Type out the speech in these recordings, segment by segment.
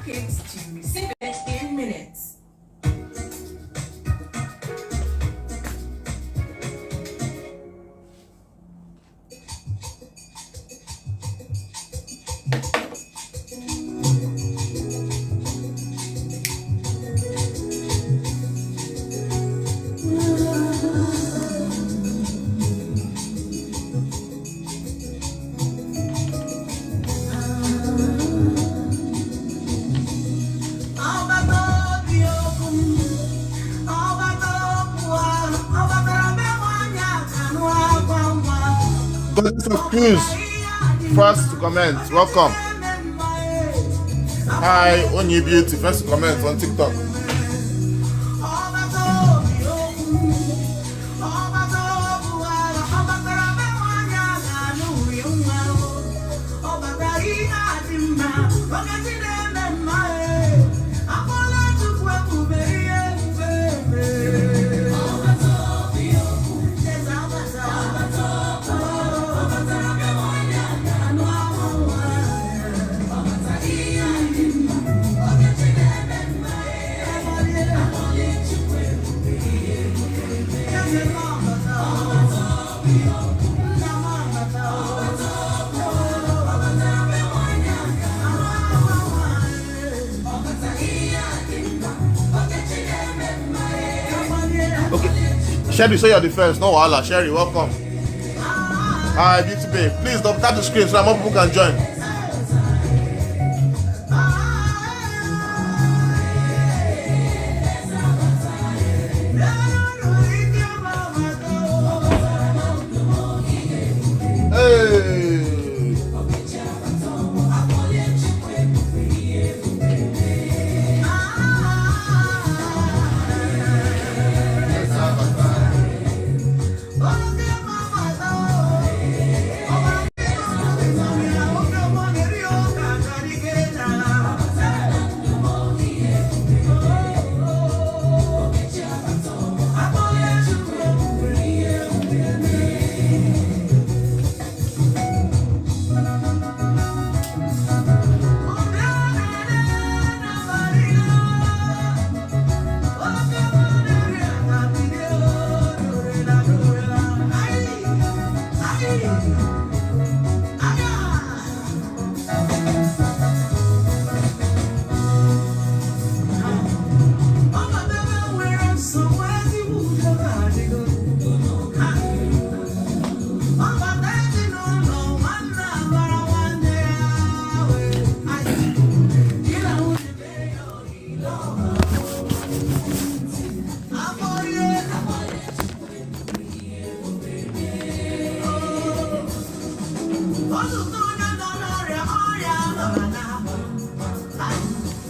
Kids to receive it in minutes. Goddess of Cruz, first to comment. Welcome. Hi, Onye Beauty, first to comment on TikTok. Sherry, so you're the first. No wahala. Sherry, welcome. Hi, Beauty Babe. Please don't tap the screen so that more people can join. Hey.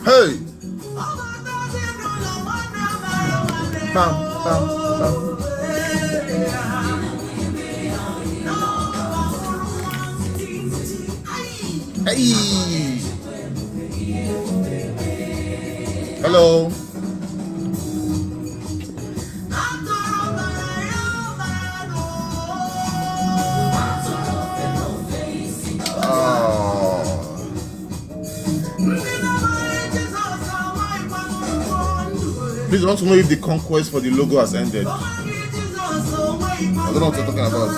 Hey! Bam, bam, bam. Hey! Hello! Please, I want to know if the conquest for the logo has ended. I don't know what you're talking about.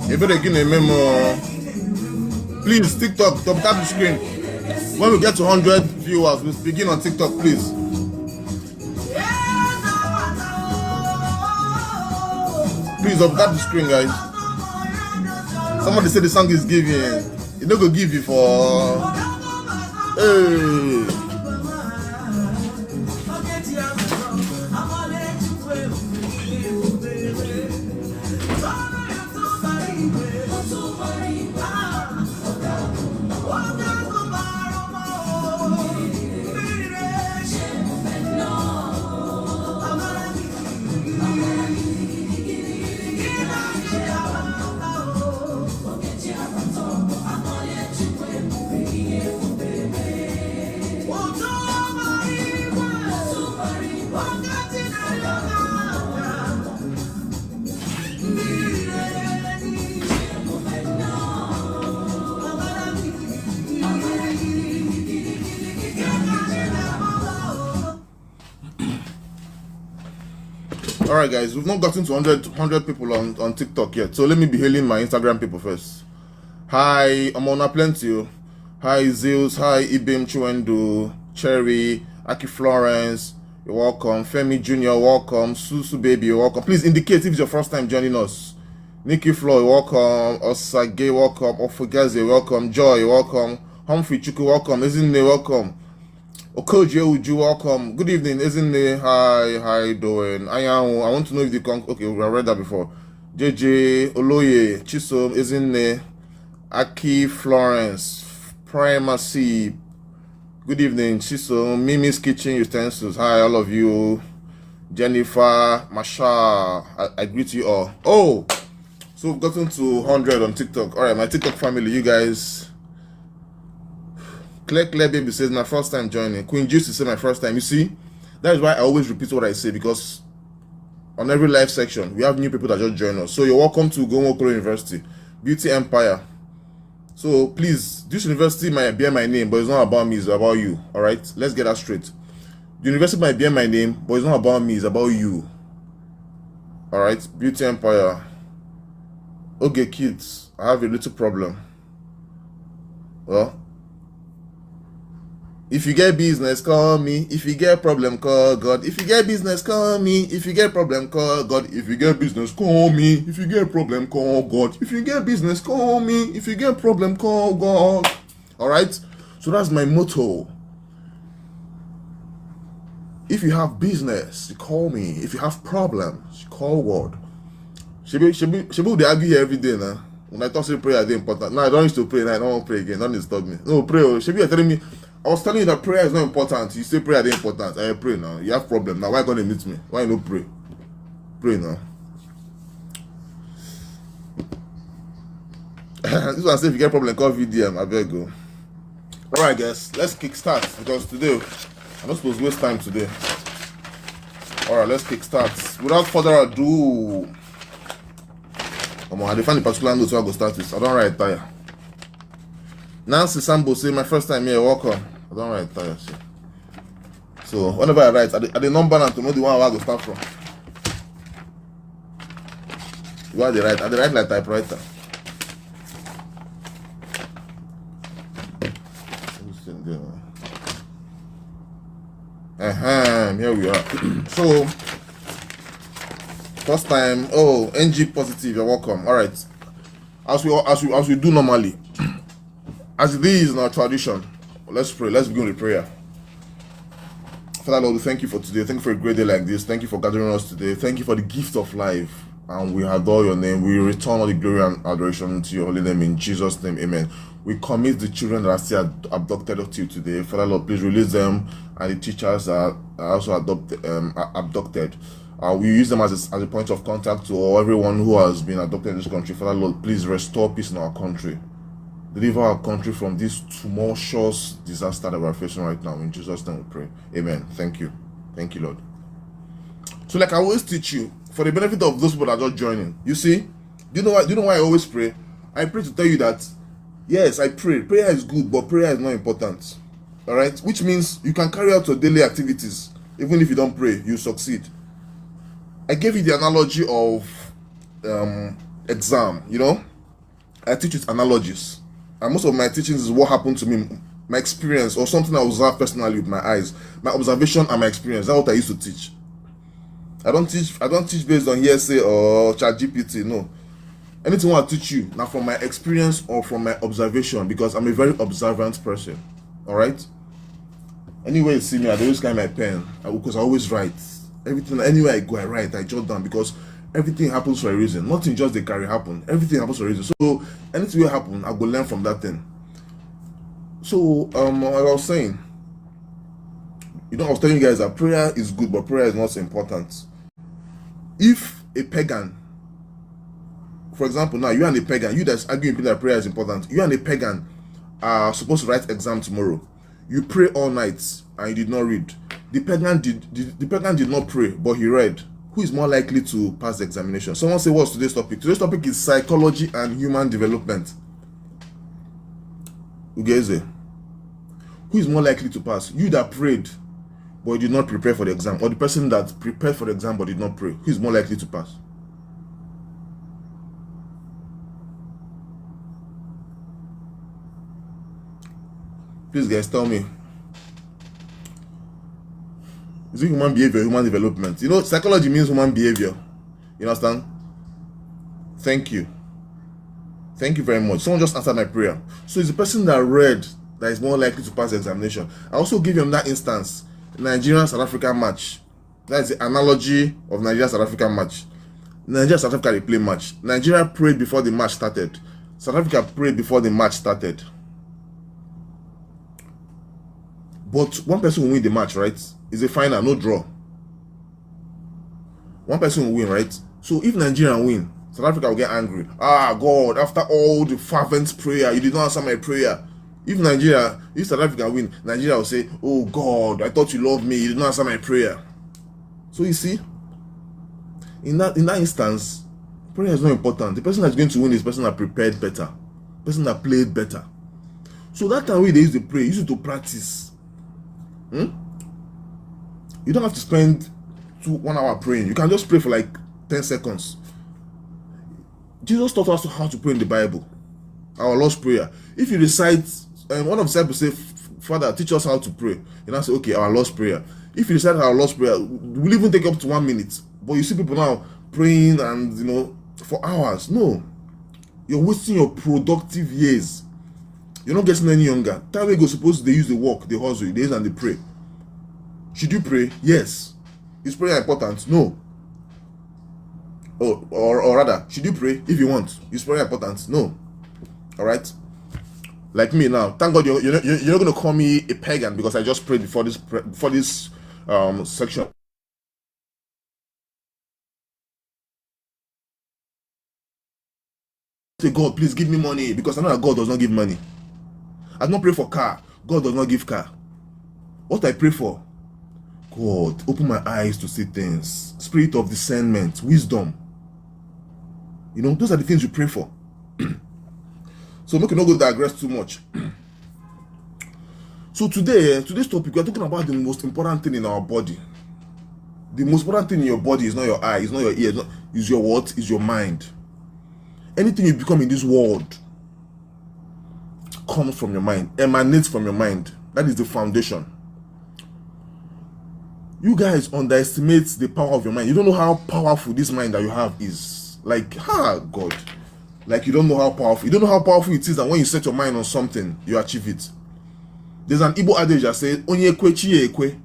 You better give me a memo. Please, TikTok, tap the screen. When we get to 100 viewers, we'll begin on TikTok, please. Please, tap the screen, guys. Somebody said the song is giving. It not gonna give you for. Hey. All right, guys, we've not gotten to 100 people on TikTok yet, so let me be hailing my Instagram people first. Hi, I'm on plenty. Hi, Zeus. Hi, Ibim Chuendo, Cherry, Aki Florence. You're welcome. Femi Junior, welcome. Susu Baby, you're welcome. Please indicate if it's your first time joining us. Nikki Floyd, welcome. Osage, welcome. Ofugaze, welcome. Joy, welcome. Humphrey Chuku, welcome. Ezinne, welcome. Okoje Uju, welcome. Good evening, Ezinne. Hi, how you doing? I want to know if the okay, we read that before. JJ, Oloye, Chisom, Ezinne, Aki Florence, Primacy. Good evening, Chisom, Mimi's Kitchen Utensils. Hi, all of you. Jennifer, Masha, I greet you all. Oh, so we've gotten to 100 on TikTok. All right, my TikTok family, you guys. Claire Baby says my first time joining. Queen Juice says my first time. You see, that is why I always repeat what I say, because on every live section we have new people that just join us. So you're welcome to Gomo Okoro University, Beauty Empire. So please, this university might bear my name, but it's not about me, it's about you. All right, let's get that straight. The university might bear my name, but it's not about me, it's about you. All right, Beauty Empire. Okay, kids, I have a little problem. Well, if you get business, call me. If you get problem, call God. If you get business, call me. If you get problem, call God. If you get business, call me. If you get problem, call God. If you get business, call me. If you get problem, call God. All right? So that's my motto. If you have business, you call me. If you have problems, you call God. Shebi, they argue here every day now. When I talk to prayer, it's important. No, I don't used to pray. Now I don't want to pray again. Don't disturb me. No, pray. Shebi, you're telling me. I was telling you that prayer is not important. You say prayer is important. I pray now. You have problem. Now why gonna meet me? Why no pray? Pray now. This one say if you get problem, call VDM. I better go. Alright guys, let's kick start, because today I'm not supposed to waste time today. Alright, let's kick start. Without further ado. Come on, I define the particular notes where I go start this. I don't write tire. Nancy Sambo say my first time here, welcome. I don't write tire. So whenever I write, at the number and to know the one where I go start from. You are the right, at the right like typewriter. Here we are. So first time, oh, NG positive, you're welcome. All right, as we do normally, as it is in our tradition, let's pray. Let's begin with prayer. Father Lord, we thank you for today. Thank you for a great day like this. Thank you for gathering us today. Thank you for the gift of life, and we adore your name. We return all the glory and adoration to your holy name in Jesus' name. Amen. We commit the children that are still abducted to you today. Father Lord, please release them, and the teachers that are also abducted. We use them as a point of contact to everyone who has been abducted in this country. Father Lord, please restore peace in our country. Deliver our country from this tumultuous disaster that we're facing right now. In Jesus' name we pray. Amen. Thank you. Thank you, Lord. So like I always teach you, for the benefit of those people that are just joining, you see, do you know why I always pray? I pray to tell you that, yes, I pray. Prayer is good, but prayer is not important. All right? Which means you can carry out your daily activities. Even if you don't pray, you succeed. I gave you the analogy of exam, you know? I teach with analogies. And most of my teachings is what happened to me, my experience, or something I observed personally with my eyes, my observation and my experience. That's what I used to teach. I don't teach based on hearsay or ChatGPT. No, anything I teach you now from my experience or from my observation, because I'm a very observant person. All right. Anywhere you see me, I always carry my pen because I always write everything. Anywhere I go, I write. I jot down, because everything happens for a reason. Nothing just they carry happen. Everything happens for a reason. So anything will happen, I go learn from that thing. So I was saying, you know, I was telling you guys that prayer is good, but prayer is not so important. If a pagan, for example, now you and a pagan, you that's arguing that prayer is important, you and a pagan are supposed to write exam tomorrow. You pray all night and you did not read. The pagan did not pray, but he read. Who is more likely to pass the examination? Someone say, what's today's topic? Today's topic is psychology and human development. Ugeze. Who is more likely to pass? You that prayed, but he did not prepare for the exam, or the person that prepared for the exam but did not pray, who is more likely to pass? Please, guys, tell me. Is it human behavior, human development? You know, psychology means human behavior. You understand? Thank you. Thank you very much. Someone just answered my prayer. So it's the person that read that is more likely to pass the examination. I also give you that instance, Nigeria-South Africa match. That is the analogy of Nigeria-South Africa match. Nigeria-South Africa, they play match. Nigeria prayed before the match started. South Africa prayed before the match started. But one person will win the match, right? It's a final, no draw. One person will win, right? So if Nigeria win, South Africa will get angry. Ah, God, after all the fervent prayer, you did not answer my prayer. If South Africa win, Nigeria will say, oh God, I thought you loved me, you did not answer my prayer. So you see, in that instance, prayer is not important. The person that's going to win is the person that prepared better, the person that played better. So that time when they used to pray, use it to practice. You don't have to spend 1 hour praying. You can just pray for like 10 seconds. Jesus taught us how to pray in the Bible. Our Lord's Prayer. If you recite, one of the disciples say, Father, teach us how to pray. And I say, okay, our Lord's Prayer. If you recite our Lord's Prayer, we'll even take up to 1 minute. But you see people now praying and, for hours. No. You're wasting your productive years. You're not getting any younger. Time we go, suppose they use the walk, the hustle, they use and they pray. Should you pray? Yes. Is prayer important? No. Or rather, should you pray if you want? Is prayer important? No. All right. Like me now. Thank God you're not going to call me a pagan because I just prayed before this section. Say, God, please give me money, because I know that God does not give money. I don't pray for car. God does not give car. What I pray for? God, open my eyes to see things. Spirit of discernment, wisdom. Those are the things you pray for. So make you not go digress too much. So today's topic, we are talking about the most important thing in our body. The most important thing in your body is not your eye, it's not your ear, it's your what? It's your mind. Anything you become in this world comes from your mind, emanates from your mind. That is the foundation. You guys underestimate the power of your mind. You don't know how powerful this mind that you have is. Like, God. Like, you don't know how powerful. You don't know how powerful it is that when you set your mind on something, you achieve it. There's an Igbo adage that says, Onye kwe chi ekwe.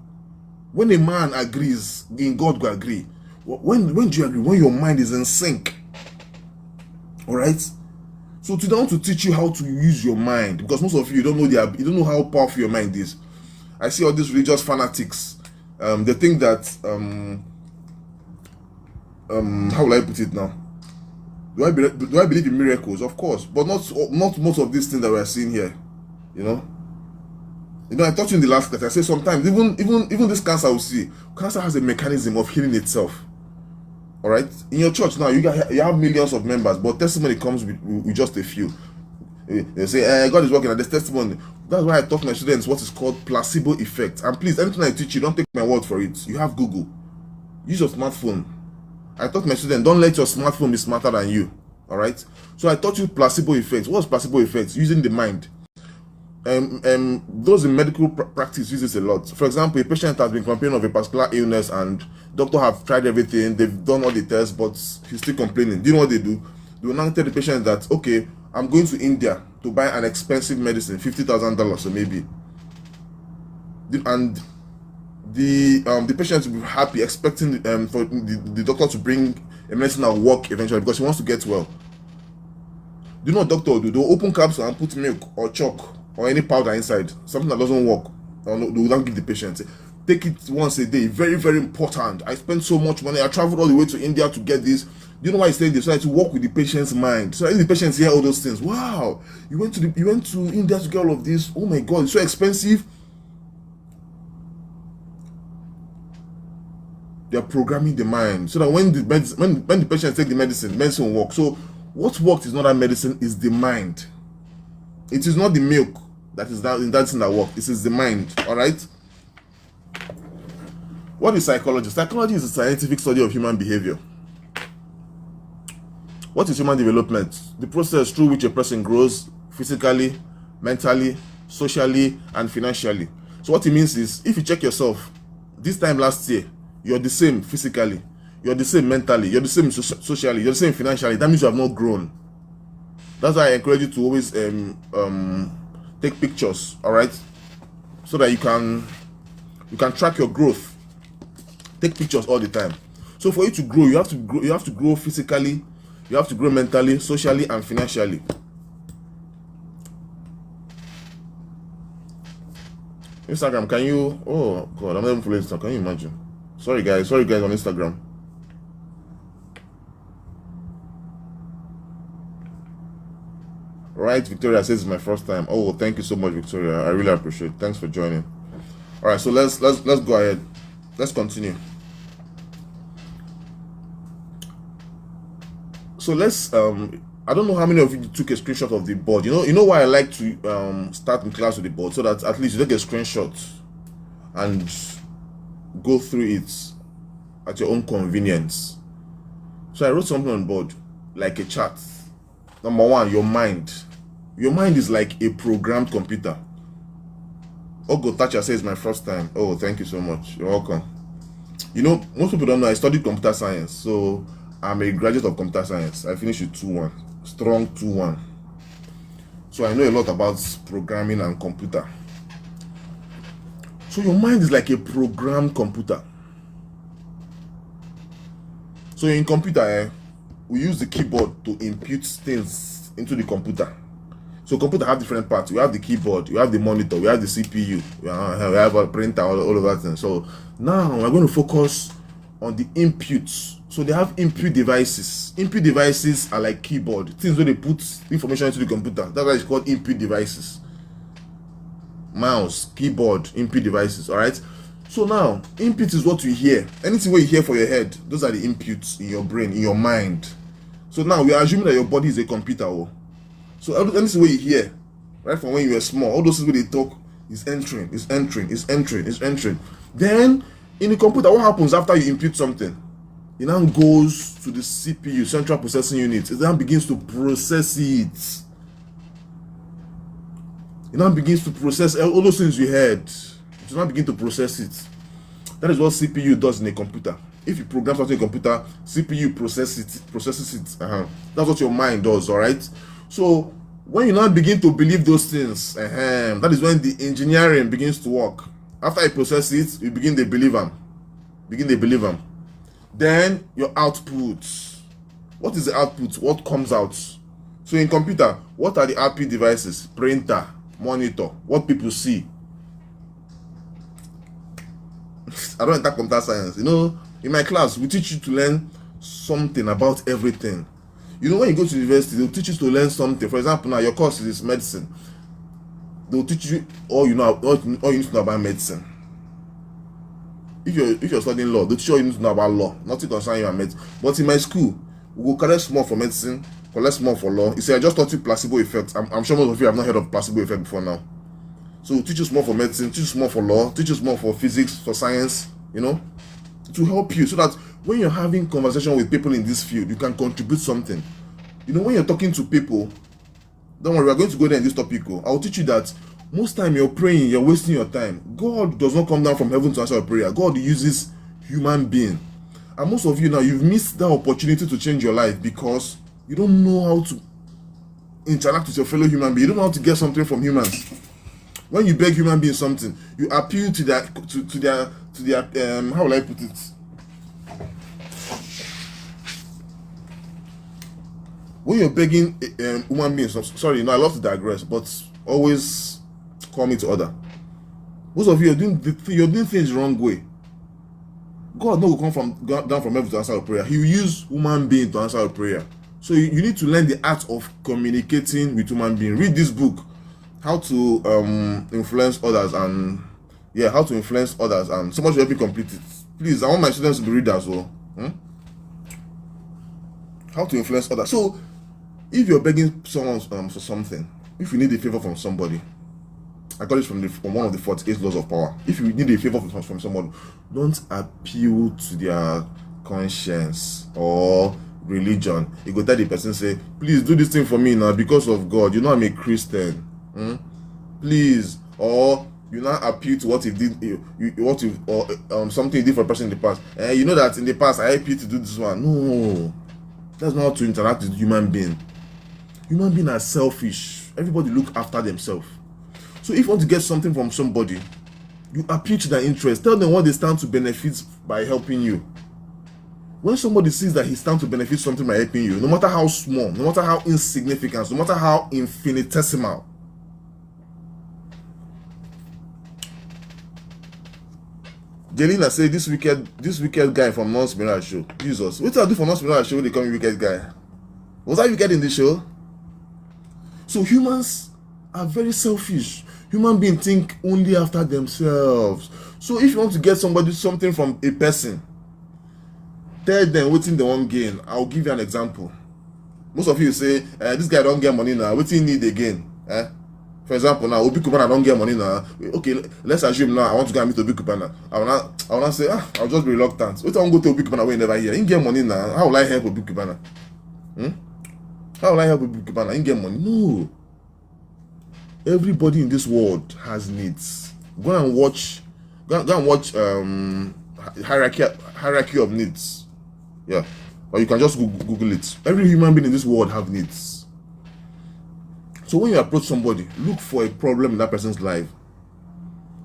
When a man agrees, in God will agree. When do you agree? When your mind is in sync. Alright? So today I want to teach you how to use your mind, because most of you don't know how powerful your mind is. I see all these religious fanatics. They think that how will I put it now? Do I believe in miracles? Of course, but not most of these things that we are seeing here. I taught you in the last class. I say sometimes even this cancer we see, cancer has a mechanism of healing itself. All right, in your church now, you have millions of members, but testimony comes with just a few. They say, God is working at this testimony. That's why I taught my students what is called placebo effect. And please, anything I teach you, don't take my word for it. You have Google. Use your smartphone. I taught my students, don't let your smartphone be smarter than you. All right. So I taught you placebo effect. What's placebo effect? Using the mind. Those in medical practice use this a lot. For example, a patient has been complaining of a particular illness and doctor have tried everything, they've done all the tests, but he's still complaining. Do you know what they do? They will now tell the patient that, okay, I'm going to India to buy an expensive medicine, $50,000 or maybe. And the patient will be happy, expecting for the doctor to bring a medicine that will work eventually, because he wants to get well. Do you know what doctor will do? They'll open capsule and put milk or chalk or any powder inside, something that doesn't work. Or no, they will not give the patient. Take it once a day. Very, very important. I spent so much money. I traveled all the way to India to get this. Do you know why I say this? So I to work with the patient's mind. So if the patients hear all those things, wow, you went to India to get all of this. Oh my God, it's so expensive. They are programming the mind so that when the patients take the medicine will work. So what worked is not that medicine, is the mind. It is not the milk that is that in that thing that works. It is the mind. All right. What is psychology? Psychology is a scientific study of human behavior. What is human development? The process through which a person grows physically, mentally, socially, and financially. So what it means is, if you check yourself, this time last year, you're the same physically, you're the same mentally, you're the same socially, you're the same financially. That means you have not grown. That's why I encourage you to always take pictures, all right, so that you can track your growth. Take pictures all the time. So for you to grow, you have to grow physically, you have to grow mentally, socially, and financially. Instagram, can you? Oh God, I'm not even following Instagram. Can you imagine? Sorry guys on Instagram. Right, Victoria says it's my first time. Oh, thank you so much, Victoria. I really appreciate it. Thanks for joining. All right, so let's go ahead. Let's continue. So let's I don't know how many of you took a screenshot of the board. You know why I like to start in class with the board, so that at least you take a screenshot and go through it at your own convenience. So I wrote something on the board like a chart. Number one, your mind. Your mind is like a programmed computer. Ogo Thatcher says my first time. Oh, thank you so much. You're welcome. You know, most people don't know I studied computer science, so I'm a graduate of computer science. I finished with 2-1, strong 2-1. So I know a lot about programming and computer. So your mind is like a programmed computer. So in computer, we use the keyboard to input things into the computer. So computer have different parts. We have the keyboard, we have the monitor, we have the CPU, we have a printer, all of that thing. So now we're going to focus on the inputs. So they have input devices. Input devices are like keyboard, things where they put information into the computer. That's why it's called input devices. Mouse, keyboard, input devices. All right. So now input is what you hear. Anything where you hear for your head, those are the inputs in your brain, in your mind. So now we are assuming that your body is a computer. So anything where you hear, right from when you were small, all those things where they talk is entering. Then in the computer, what happens after you input something? It now goes to the CPU, central processing unit. It now begins to process it. It now begins to process all those things you heard. It will now begin to process it. That is what CPU does in a computer. If you program something in a computer, CPU processes it. That's what your mind does, all right? So when you now begin to believe those things, that is when the engineering begins to work. After you process it, you begin to believe them. Then your output. What is the output? What comes out? So in computer, what are the output devices? Printer, monitor, what people see. I don't enter computer science. You know, in my class, we teach you to learn something about everything. You know, when you go to university, they'll teach you to learn something. For example, now your course is medicine. They'll teach you all you need to know about medicine. If you're studying law, they'll teach you all you need to know about law. Nothing concerning you and medicine. But in my school, we will collect small for medicine, collect small for law. You see, I just taught you placebo effect. I'm sure most of you have not heard of placebo effect before now. So we'll teach you small for medicine, teach you small for law, teach you small for physics, for science, you know, to help you so that when you're having conversation with people in this field, you can contribute something. You know, when you're talking to people, don't worry, we're going to go there in this topic. I'll teach you that most time you're praying, you're wasting your time. God does not come down from heaven to answer your prayer. God uses human being. And most of you now, you've missed that opportunity to change your life because you don't know how to interact with your fellow human being. You don't know how to get something from humans. When you beg human beings something, you appeal to their how will I put it? When you're begging human beings, sorry, I love to digress, but always call me to order. Most of you are doing things the wrong way. God no will come down from heaven to answer your prayer. He will use human being to answer your prayer. So you need to learn the art of communicating with human being. Read this book, How to Influence Others, and how to influence others, and so much will help you complete it. Please, I want my students to be readers as well. How to influence others. So if you're begging someone for something, if you need a favor from somebody, I got it from one of the 48 laws of power. If you need a favor from someone, don't appeal to their conscience or religion. You go tell the person, say, please do this thing for me now because of God. You know I'm a Christian. Please. Or you now appeal to what he did, something he did for a person in the past. You know that in the past I helped you to do this one. No, that's not how to interact with human being. Human beings are selfish. Everybody look after themselves. So if you want to get something from somebody, you appeal to their interest. Tell them what they stand to benefit by helping you. When somebody sees that he stands to benefit something by helping you, no matter how small, no matter how insignificant, no matter how infinitesimal, Jelena said this wicked guy from Nonce Mirage show. Jesus, what did I do for Nonce Mirage show? They call me wicked guy. Was I wicked in the show? So humans are very selfish. Human beings think only after themselves. So if you want to get something from a person, tell them what they want gain. I'll give you an example. Most of you say, this guy don't get money now. What do you need again? For example, now Obi Kubana don't get money now. Okay, let's assume now I want to go and meet Obi Kubana. I will not say, I'll just be reluctant. What I want to go to Obi Kubana when never here? He get money now. How will I help Obi Kubana? How will I help Obi Kubana? He get money. No. Everybody in this world has needs. Go and watch hierarchy of needs. Yeah. Or you can just Google it. Every human being in this world have needs. So when you approach somebody, look for a problem in that person's life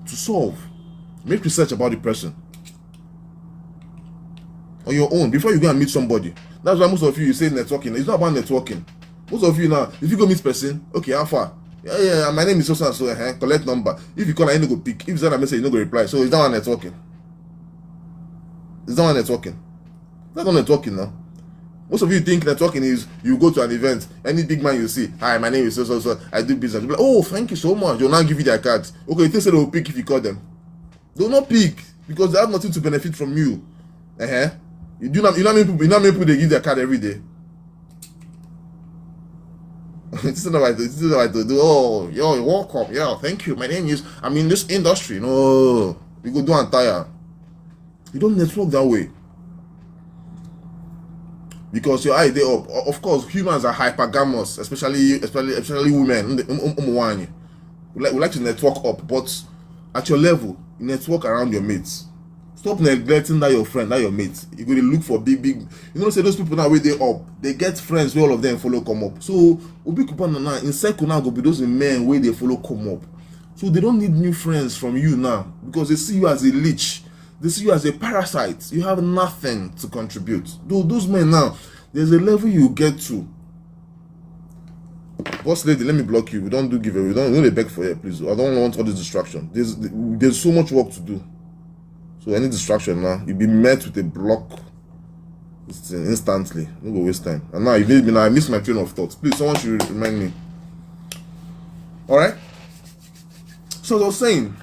to solve. Make research about the person on your own before you go and meet somebody. That's why most of you say networking. It's not about networking. Most of you now, if you go meet person, okay, how far? Yeah, my name is so and so. Collect number. If you call, I ain't go pick. If you send a message, you no go reply. So it's not one networking. It's not one networking. That's not networking now. Most of you think networking is you go to an event, any big man you see, hi, my name is so, I do business. You'll be like, oh, thank you so much. They'll now give you their cards. Okay, you think they will pick if you call them. They will not pick because they have nothing to benefit from you. You know how many people they give their card every day? This is not what I do. Oh, yo, you're welcome. Yeah, thank you. My name is, I'm in this industry. No, you go do and tire. You don't network that way. Because your idea of course, humans are hypergamous, especially women. We like to network up, but at your level, you network around your mates. Stop neglecting that your friend, that your mate. You're going to look for big. Say those people now where they up, they get friends where all of them follow come up. So Obi Kubana now in circle now go be those men where they follow come up. So they don't need new friends from you now because they see you as a leech. They see you as a parasite. You have nothing to contribute. Those men now, there's a level you get to. Boss lady, let me block you. We don't do giveaway. We don't beg for it, please. I don't want all this distraction. There's so much work to do. So any distraction now, you'll be met with a block instantly. Don't go waste time. And now you need me now. I miss my train of thought. Please, someone should remind me. Alright? So as I was saying,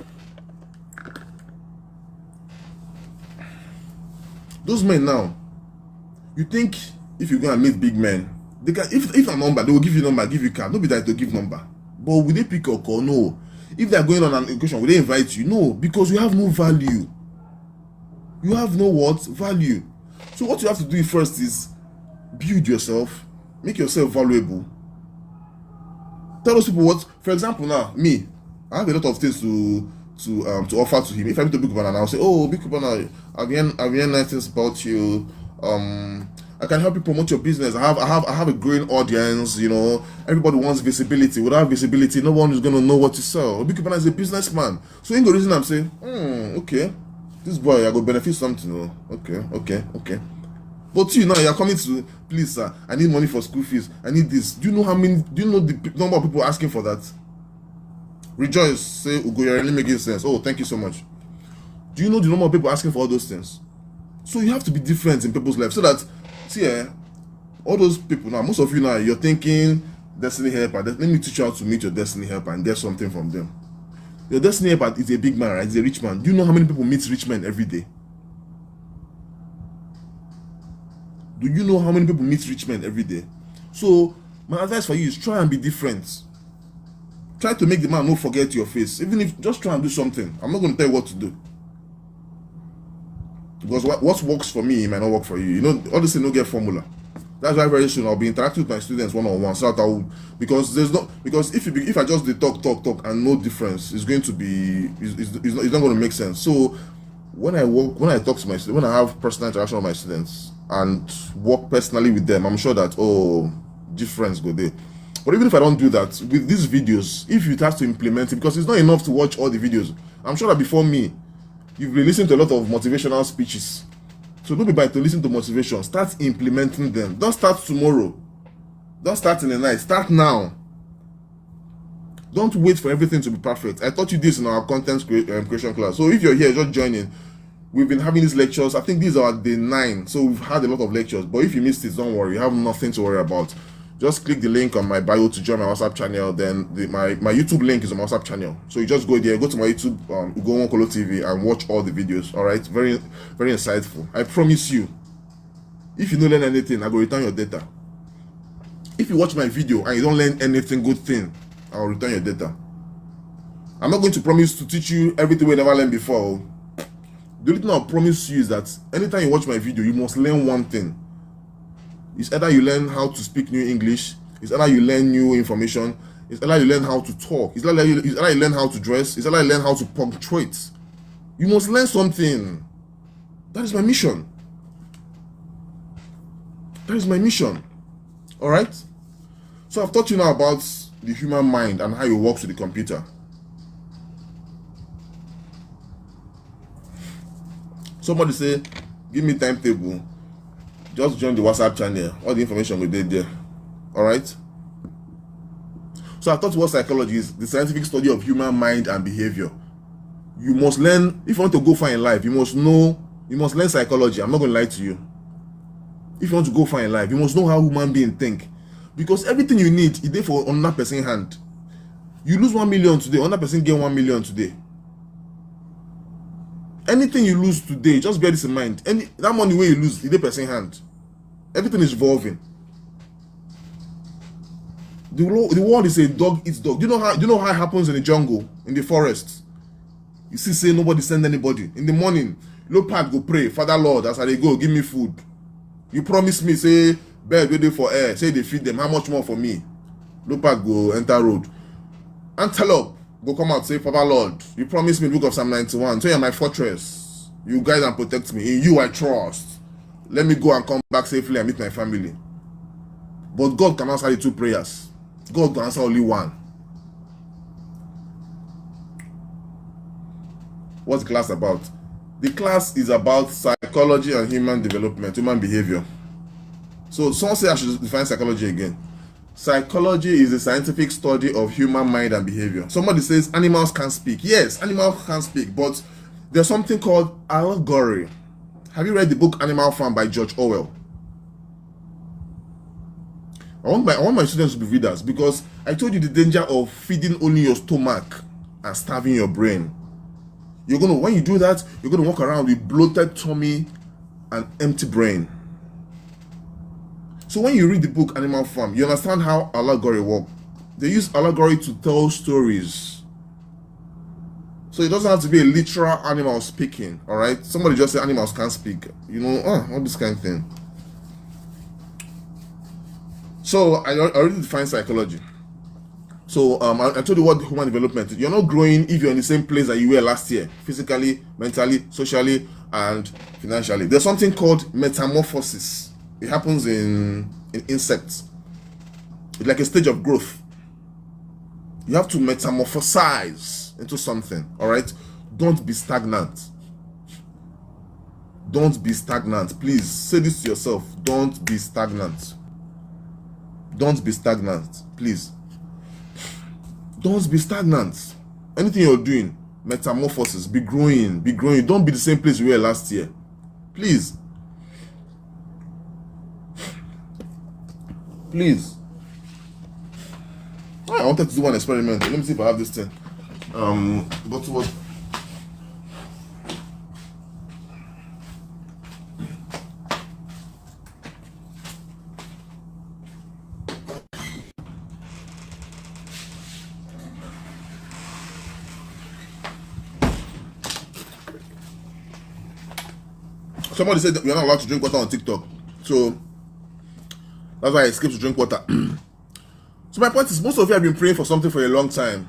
those men now, you think if you're gonna meet big men, they can if a number, they will give you number, give you card. Don't be that to give number. But will they pick your call? No. If they're going on an occasion, will they invite you? No, because you have no value. You have no what? Value. So what you have to do first is build yourself, make yourself valuable. Tell those people what, for example, now me, I have a lot of things to offer to him. If I meet a Big Kubana, I'll say, oh, Big Kubana, I've heard nice things about you. I can help you promote your business. I have a growing audience. Everybody wants visibility. Without visibility, no one is gonna know what to sell. Big Kubana is a businessman, so in the reason I'm saying, okay, this boy I go benefit something. Okay. But you now you're coming to, please sir, I need money for school fees. I need this. Do you know the number of people asking for that? Rejoice, say Ugo, you're really making sense. Oh, thank you so much. Do you know the number of people asking for all those things? So you have to be different in people's lives so that, all those people now, most of you now, you're thinking destiny helper. Let me teach you how to meet your destiny helper and get something from them. Your destiny helper is a big man, right? He's a rich man. Do you know how many people meet rich men every day? Do you know how many people meet rich men every day? So my advice for you is try and be different. Try to make the man not forget your face. Even if just try and do something. I'm not going to tell you what to do. Because what works for me might not work for you. You know, all this thing don't get formula. That's why very soon I'll be interacting with my students one-on-one. So that I will, because if I just talk and no difference, it's going to be it's not going to make sense. So when I talk to my students, when I have personal interaction with my students and work personally with them, I'm sure that difference go there. But even if I don't do that with these videos, if you have to implement it, because it's not enough to watch all the videos. I'm sure that before me, you've been listening to a lot of motivational speeches. So don't be bad to listen to motivation. Start implementing them. Don't start tomorrow. Don't start in the night. Start now. Don't wait for everything to be perfect. I taught you this in our content creation class. So if you're here just joining, we've been having these lectures. I think these are day 9. So we've had a lot of lectures. But if you missed it, don't worry. You have nothing to worry about. Just click the link on my bio to join my WhatsApp channel. Then my YouTube link is on my WhatsApp channel. So you just go there, go to my YouTube, Ugo Nwaokolo TV, and watch all the videos. All right, very, very insightful. I promise you. If you don't learn anything, I will return your data. If you watch my video and you don't learn anything good thing, I will return your data. I'm not going to promise to teach you everything we never learned before. The only thing I'll promise you is that anytime you watch my video, you must learn one thing. It's either you learn how to speak new English, it's either you learn new information, it's either you learn how to talk, it's either you learn how to dress, it's either you learn how to punctuate. You must learn something. That is my mission. That is my mission. Alright? So I've taught you now about the human mind and how it works with the computer. Somebody say, give me timetable. Just join the WhatsApp channel. All the information will be there. Alright? So I thought what psychology is, the scientific study of human mind and behavior. You must learn, if you want to go far in life, you must learn psychology. I'm not going to lie to you. If you want to go far in life, you must know how human beings think. Because everything you need is there for another person's hand. You lose 1 million today, another person gain 1 million today. Anything you lose today, just bear this in mind. That money where you lose, is the person's hand. Everything is evolving. The world is a dog eats dog. Do you know how it happens in the jungle, in the forest? You see, say nobody send anybody. In the morning, leopard go pray, Father Lord, as I go, give me food. You promise me, say, bird waiting for air, say they feed them, how much more for me? Leopard go enter road. Antelope go come out, say, Father Lord, you promise me the book of Psalm 91, so you're my fortress. You guide and protect me. In you I trust. Let me go and come back safely and meet my family. But God can answer the 2 prayers. God can answer only one. What's the class about? The class is about psychology and human development, human behavior. So someone say I should define psychology again. Psychology is the scientific study of human mind and behavior. Somebody says animals can't speak. Yes, animals can speak, but there's something called allegory. Have you read the book Animal Farm by George Orwell? I want my students to be readers, because I told you the danger of feeding only your stomach and starving your brain. When you do that, you're gonna walk around with bloated tummy and empty brain. So when you read the book Animal Farm, you understand how allegory works. They use allegory to tell stories. So it doesn't have to be a literal animal speaking, all right? Somebody just say animals can't speak. All this kind of thing. So I already defined psychology. So I told you what human development is. You're not growing if you're in the same place that you were last year, physically, mentally, socially, and financially. There's something called metamorphosis. It happens in insects. It's like a stage of growth. You have to metamorphosize into something, all right? Don't be stagnant. Don't be stagnant. Please say this to yourself. Don't be stagnant. Don't be stagnant, please. Don't be stagnant. Anything you're doing, metamorphosis, be growing, be growing. Don't be the same place you were last year. Please. Please. I wanted to do one experiment. Let me see if I have this thing. But what? somebody said that we are not allowed to drink water on TikTok. So that's why I escaped to drink water. So my point is, most of you have been praying for something for a long time.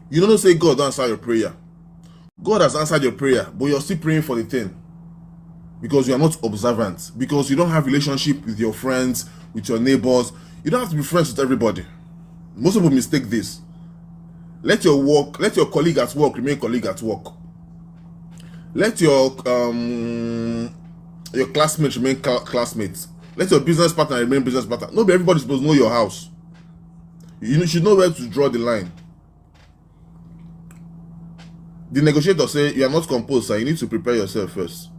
You don't say God don't answer your prayer. God has answered your prayer, but you're still praying for the thing. Because you are not observant. Because you don't have relationship with your friends, with your neighbors. You don't have to be friends with everybody. Most people mistake this. Let your colleague at work remain colleague at work. Let your classmates remain classmates. Let your business partner remain business partner. Not everybody's supposed to know your house. You should know where to draw the line. The negotiator say you are not composed, sir. You need to prepare yourself first.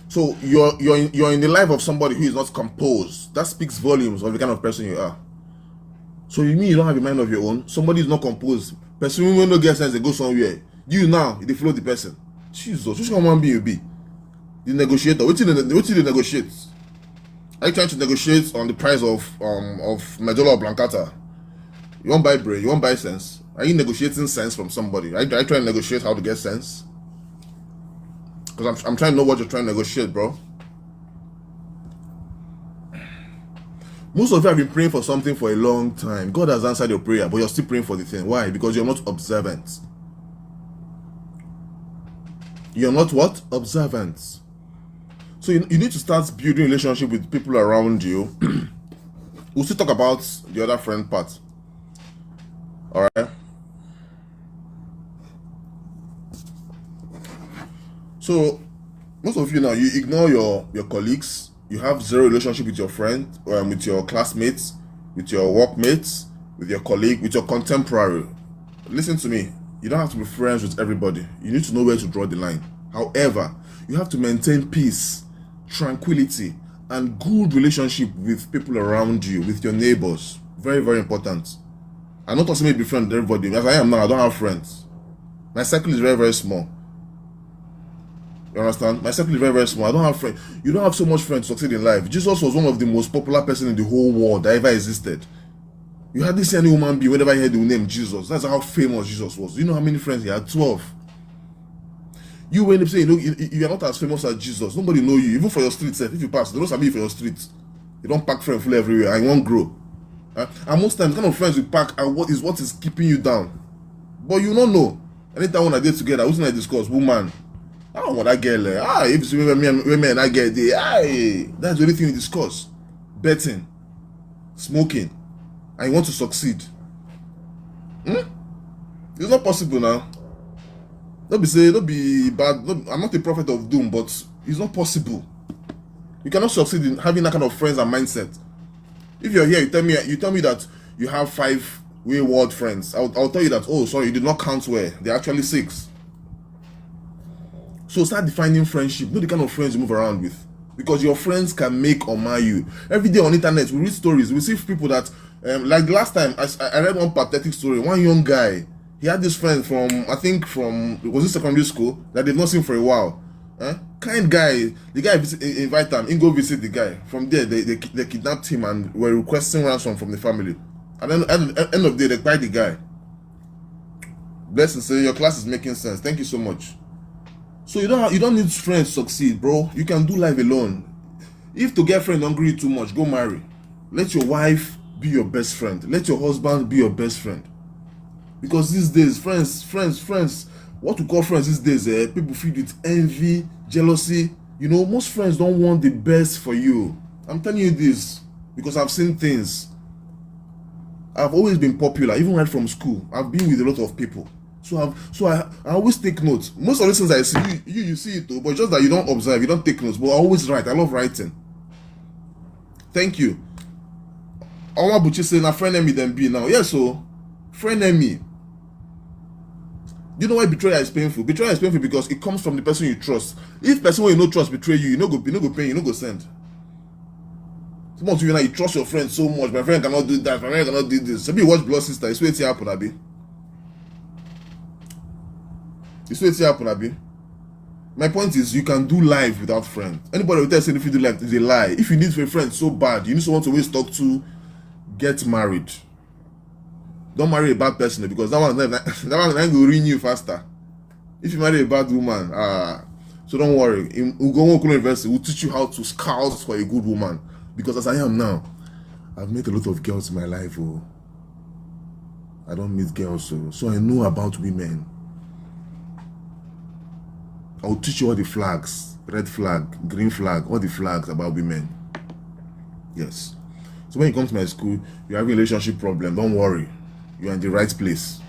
So you're in the life of somebody who is not composed. That speaks volumes of the kind of person you are. So you mean you don't have a mind of your own? Somebody is not composed. Person who no get sense, they go somewhere. You now, they follow the person. Jesus, which one be you be? The negotiator. What did they negotiate? Are you trying to negotiate on the price of medulla oblongata? You won't buy bread, you won't buy sense. Are you negotiating sense from somebody? Are you trying to negotiate how to get sense? Because I'm trying to know what you're trying to negotiate, bro. Most of you have been praying for something for a long time. God has answered your prayer, but you're still praying for the thing. Why? Because you're not observant. You're not what? Observant. So you need to start building relationship with people around you. We'll still talk about the other friend part. Alright? So, most of you now, you ignore your colleagues. You have zero relationship with your friend, with your classmates, with your workmates, with your colleague, with your contemporary. Listen to me. You don't have to be friends with everybody. You need to know where to draw the line. However, you have to maintain peace, tranquility, and good relationship with people around you, with your neighbors. Very, very important. I'm not also maybe friends with everybody. As I am now, I don't have friends. My circle is very, very small. You understand? My circle is very, very small. I don't have friends. You don't have so much friends to succeed in life. Jesus was one of the most popular person in the whole world that ever existed. You hardly see any human being whenever you heard the name Jesus. That's how famous Jesus was. You know how many friends he had? 12. You when they say you are not as famous as Jesus, nobody know you. Even for your street self, if you pass, they don't sabi you for your street. You don't pack friends full everywhere and you won't grow. And most times, the kind of friends you pack are what is keeping you down. But you don't know. Anytime when I get together, who's I discuss? Woman. I don't want that girl. If it's women I get there, that's the only thing you discuss. Betting, smoking, and you want to succeed. It's not possible now. Don't be bad. I'm not a prophet of doom, but it's not possible. You cannot succeed in having that kind of friends and mindset. If you're here, you tell me that you have 5 wayward friends. I'll tell you that, oh, sorry, you did not count well. They're actually 6. So start defining friendship. Know the kind of friends you move around with. Because your friends can make or mar you. Every day on internet, we read stories. We see people that, like last time, I read one pathetic story. One young guy, he had this friend was it secondary school, that they've not seen for a while. Kind guy. The guy invite him, he go visit the guy. From there, they kidnapped him and were requesting ransom from the family. And then at the end of the day, they buy the guy. Blessing, say your class is making sense. Thank you so much. So you don't need friends to succeed, bro. You can do life alone. If to get friend don't greet too much, go marry. Let your wife be your best friend. Let your husband be your best friend. Because these days, friends, what we call friends these days, people feel with envy, jealousy. You know, most friends don't want the best for you. I'm telling you this because I've seen things. I've always been popular, even right from school. I've been with a lot of people. So I always take notes. Most of the things I see, you see it too, but just that you don't observe, you don't take notes. But I always write. I love writing. Thank you. Owa Buchi say na friend enemy them be now. Yes, so friend enemy. You know why betrayal is painful? Betrayal is painful because it comes from the person you trust. If person who you no trust betray you, you no go pay, you no go send. Some of you now you trust your friend so much. My friend cannot do that. My friend cannot do this. Maybe you watch Blood Sister. It's waiting happen, Abi. It's waiting happen, Abi. My point is, you can do life without friends. Anybody will tell you if you do life is a lie. If you need a friend so bad, you need someone to always talk to, get married. Don't marry a bad person because that one will ruin you faster. If you marry a bad woman, So don't worry. In Ugongo University, we'll teach you how to scout for a good woman. Because as I am now, I've met a lot of girls in my life. Oh, I don't meet girls, so I know about women. I'll teach you all the flags, red flag, green flag, all the flags about women. Yes. So when you come to my school, you have a relationship problem, don't worry. You're in the right place.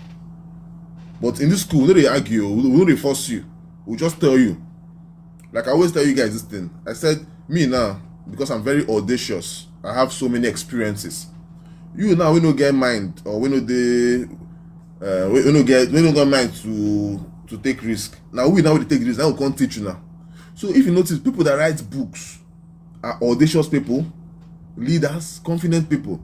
But in this school, we don't argue, we don't force you. We'll just tell you. Like I always tell you guys this thing. I said, me now, because I'm very audacious, I have so many experiences. You now, we don't get mind, or we don't get mind to take risk. Now we take risk, now we can't teach you now. So if you notice, people that write books are audacious people, leaders, confident people.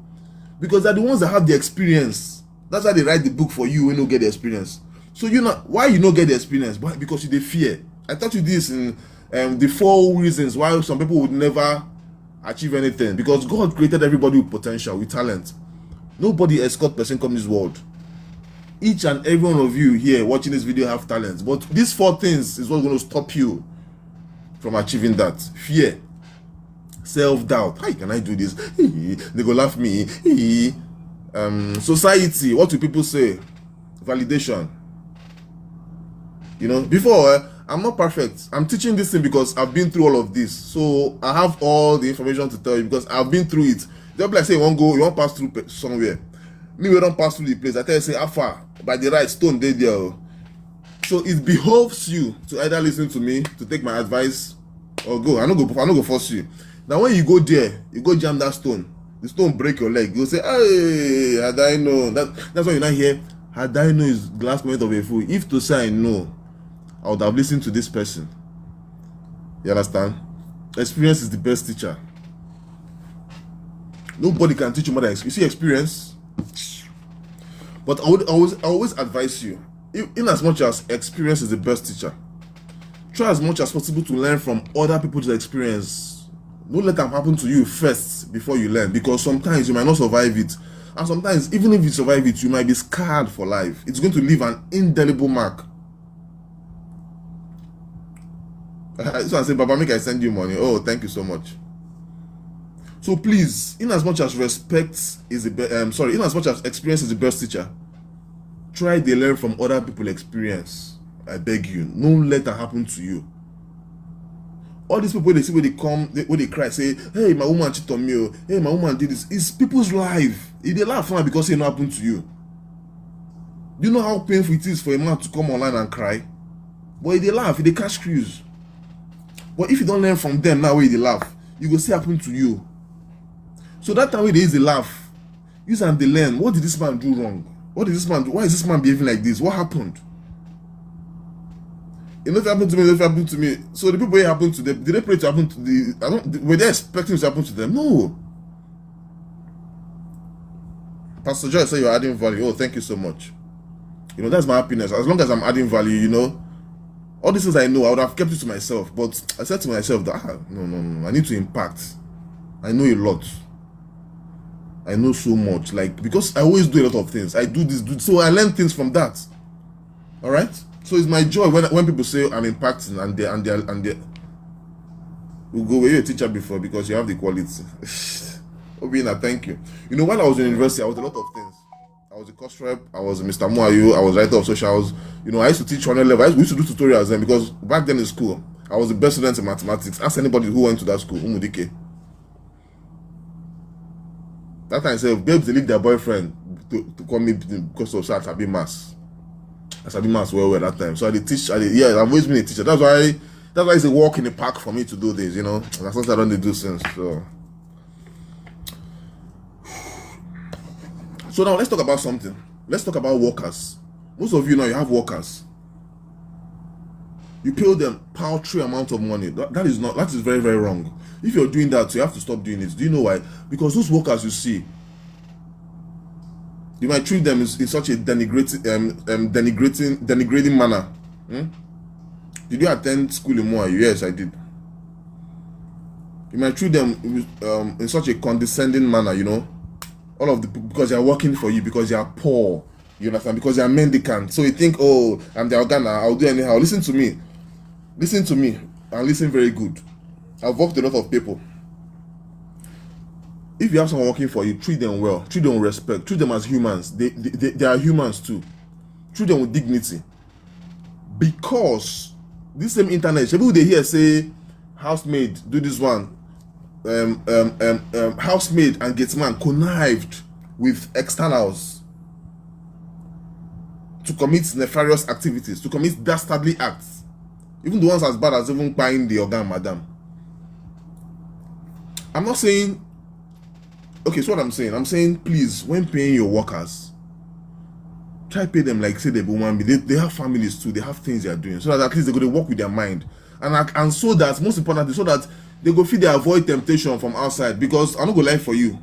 Because they're the ones that have the experience. That's why they write the book for you when you get the experience. So you know why you don't get the experience? Why? Because you dey fear. I taught you this in the 4 reasons why some people would never achieve anything. Because God created everybody with potential, with talent. Nobody escort person come this world. Each and every one of you here watching this video have talents. But these 4 things is what's going to stop you from achieving that. Fear. Self-doubt. How can I do this? They go laugh me. Society. What do people say? Validation. You know, before, I'm not perfect. I'm teaching this thing because I've been through all of this. So I have all the information to tell you because I've been through it. Just like say you want pass through somewhere. Me, we don't pass through the place. I tell you, say, how far? By the right, stone, they there. So it behoves you to either listen to me, to take my advice, or go. I'm not go force you. Now when you go there, you go jam that stone. The stone break your leg. You say, hey, had I known. That's why you're not here. Had I known is the last moment of a fool. If to say I know, I would have listened to this person. You understand? Experience is the best teacher. Nobody can teach you more than experience. You see experience? But I would always advise you, in as much as experience is the best teacher, try as much as possible to learn from other people's experience. Don't let them happen to you first before you learn, because sometimes you might not survive it. And sometimes, even if you survive it, you might be scarred for life. It's going to leave an indelible mark. So I say, Baba, make I send you money. Oh, thank you so much. So please, in as much as respect is the in as much as experience is the best teacher, try to learn from other people's experience. I beg you, don't let that happen to you. All these people, they see where they come, where they cry, say, hey, my woman cheated on me, hey, my woman did this. It's people's life. If they laugh because it not happened to you. Do you know how painful it is for a man to come online and cry? But if they laugh, if they catch crews. But if you don't learn from them now where they laugh, you go see happen to you. So that time where they use the laugh, use and they learn, what did this man do wrong? What did this man do? Why is this man behaving like this? What happened? You know, if it happened to me, if it happened to me. So the people it happened to them, did they pray to happen to were they expecting it to happen to them? No. Pastor Joy said you're adding value. Oh, thank you so much. You know, that's my happiness. As long as I'm adding value, you know, all these things I know, I would have kept it to myself. But I said to myself that, no, I need to impact. I know a lot. I know so much. Like, because I always do a lot of things. I do this, so I learn things from that. All right? So it's my joy when people say I'm impacting and they will go, were you a teacher before because you have the quality? Obina, thank you. You know, while I was in university, I was a lot of things. I was a course rep, I was Mr. Muayu, I was writer of socials. You know, I used to teach 100 level. We used to do tutorials then because back then in school, I was the best student in mathematics. Ask anybody who went to that school, Umudike. That time I said, babes, they leave their boyfriend to call me because of Sabi Mass. I Sabi Mass well that time. So I've always been a teacher. That's why it's a walk in the park for me to do this, you know. That's what I don't do since. So now let's talk about something. Let's talk about workers. Most of you now, you have workers. You pay them paltry amount of money. That is very, very wrong. If you're doing that, so you have to stop doing it. Do you know why? Because those workers you see, you might treat them in such a denigrating manner. Did you attend school in Moa? Yes, I did. You might treat them in such a condescending manner, you know. All of because they are working for you, because they are poor, you understand, because they are mendicant. So you think, oh, I'm the organ, I'll do anyhow. Listen to me. Listen to me and listen very good. I've worked with a lot of people. If you have someone working for you, treat them well, treat them with respect, treat them as humans. They are humans too. Treat them with dignity. Because this same internet, people they hear say, housemaid, do this one. Housemaid and gatesman connived with externals to commit nefarious activities, to commit dastardly acts. Even the ones as bad as even buying the organ, madam. I'm not saying, okay, so what I'm saying, please, when paying your workers, try pay them like say they're woman. They have families too, they have things they are doing, so that at least they're going to work with their mind. And so that, most importantly, so that they go feed, they avoid temptation from outside. Because I'm not going to lie for you.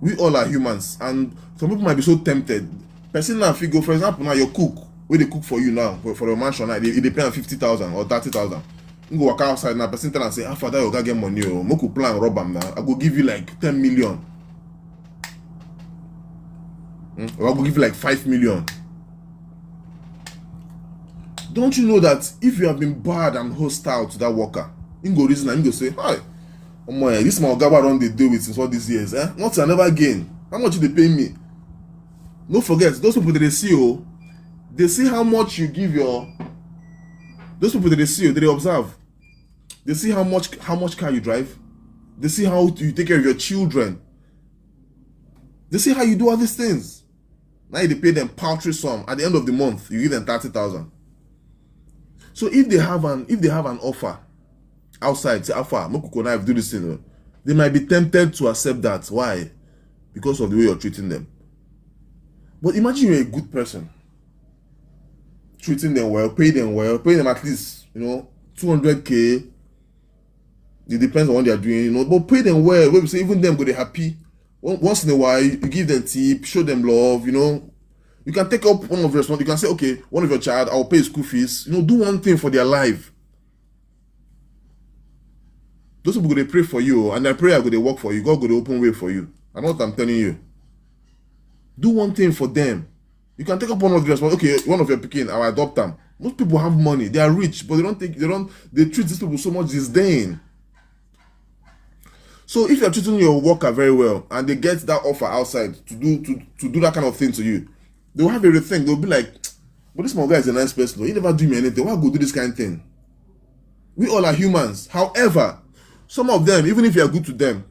We all are humans, and some people might be so tempted. Person now, if you go, for example, now your cook, where they cook for you now, for your mansion, now, they pay 50,000 or 30,000. You go walk outside now, person tell and say, after that, you gotta get money, or Moku plan rob am now. I go give you like 10 million. Or I go give you like 5 million. Don't you know that if you have been bad and hostile to that worker, you go reason and you go say, hi, oh my, this my Ogaba run they deal with since all these years, eh? What I never gain. How much they pay me? Don't forget, those people that they see you, they see how much you give your. Those people that they see you, they observe. They see how much car you drive. They see how you take care of your children. They see how you do all these things. Now you pay them paltry sum. At the end of the month, you give them 30,000. So if they have an offer outside, say offer, Mokuko knife, do this thing, they might be tempted to accept that. Why? Because of the way you're treating them. But imagine you're a good person, treating them well, pay them at least, 200k. It depends on what they are doing, but pay them well. Where we say even them go they happy. Once in a while, you give them tip, show them love. You can take up one of your responsibilities. You can say, okay, one of your child, I'll pay school fees. Do one thing for their life. Those people go they pray for you, and their prayer go they work for you. God go they open way for you. I know what I'm telling you. Do one thing for them. You can take up one of the responsibilities. Okay, one of your picking, I'll adopt them. Most people have money, they are rich, but they treat these people so much disdain. So if you're treating your worker very well and they get that offer outside to do that kind of thing to you, they'll have a rethink. They'll be like, but this my guy is a nice person, though. He never do me anything. Why go do this kind of thing? We all are humans. However, some of them, even if you are good to them,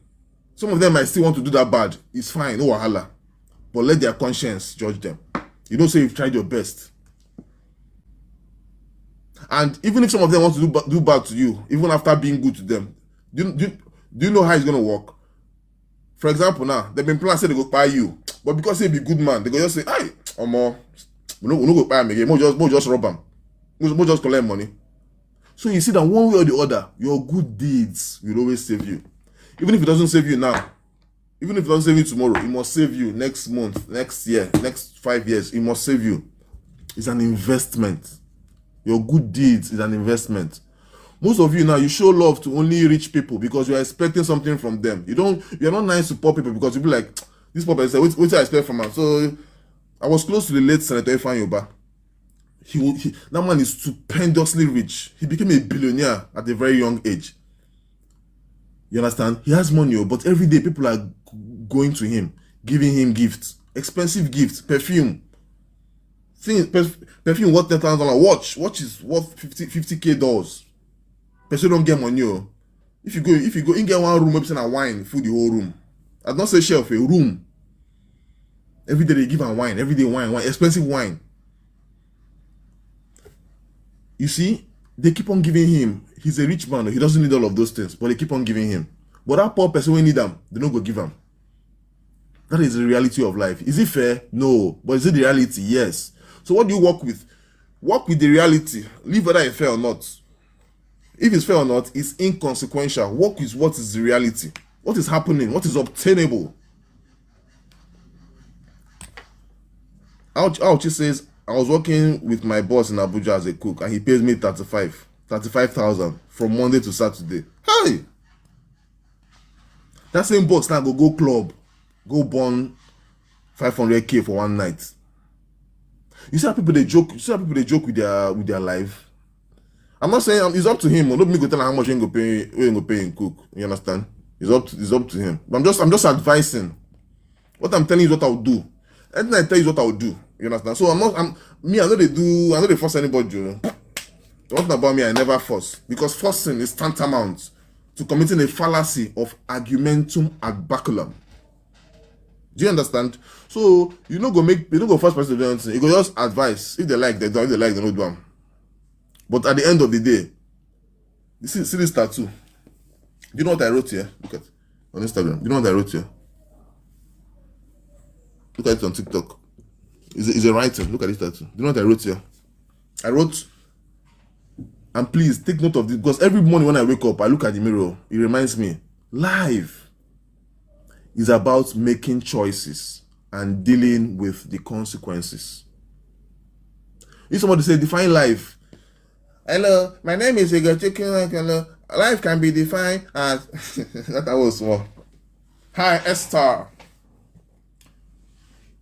some of them might still want to do that bad. It's fine, no wahala. But let their conscience judge them. You don't say you've tried your best. And even if some of them want to do bad to you, even after being good to them, do you know how it's going to work? For example, now, they've been planning to say they go buy you. But because they be good man, they go just say, hey, Omo, we no go buy him again. We'll just rob him. We'll just collect money. So you see that one way or the other, your good deeds will always save you. Even if it doesn't save you now, even if it doesn't save you tomorrow, it must save you next month, next year, next 5 years. It must save you. It's an investment. Your good deeds is an investment. Most of you now, you show love to only rich people because you're expecting something from them. You're not nice to poor people because you be like, this poor person, what do I expect from him? So I was close to the late Senator Ifeanyi Ubah. That man is stupendously rich. He became a billionaire at a very young age. You understand? He has money, but every day people are going to him, giving him gifts, expensive gifts, perfume. Perfume worth $10,000. Watch is worth $50K dollars. Person don't get money. If you go in get one room, maybe a wine, food the whole room. I don't say shelf, a room. Every day they give him wine, every day wine, expensive wine. You see, they keep on giving him. He's a rich man, he doesn't need all of those things, but they keep on giving him. But that poor person when need them, they don't go give him. That is the reality of life. Is it fair? No. But is it the reality? Yes. So what do you work with? Work with the reality. Leave whether it's fair or not. If it's fair or not, it's inconsequential. Work with what is the reality. What is happening? What is obtainable? Auchi says, I was working with my boss in Abuja as a cook and he pays me 35,000 from Monday to Saturday. Hey! That same boss now go club, go burn 500K for one night. You see how people they joke with their life. I'm not saying it's up to him. Don't me go tell him how much he go pay in cook. You understand? It's up to him. But I'm just advising. What I'm telling you is what I'll do. Anything I tell you is what I'll do. You understand? So I know they force anybody. You know? The one thing about me, I never force. Because forcing is tantamount to committing a fallacy of argumentum ad baculum. Do you understand? So you don't go force person to do anything. You go just advise. If they like, they do. If they like, they don't do them. But at the end of the day, see this tattoo. Do you know what I wrote here? Look at it on Instagram. Do you know what I wrote here? Look at it on TikTok. It's a writing. Look at this tattoo. Do you know what I wrote here? I wrote, and please take note of this, because every morning when I wake up, I look at the mirror. It reminds me, life is about making choices and dealing with the consequences. If somebody say, define life. Hello, my name is Ego Chicken. Hello. Life can be defined as that was small. Hi Esther.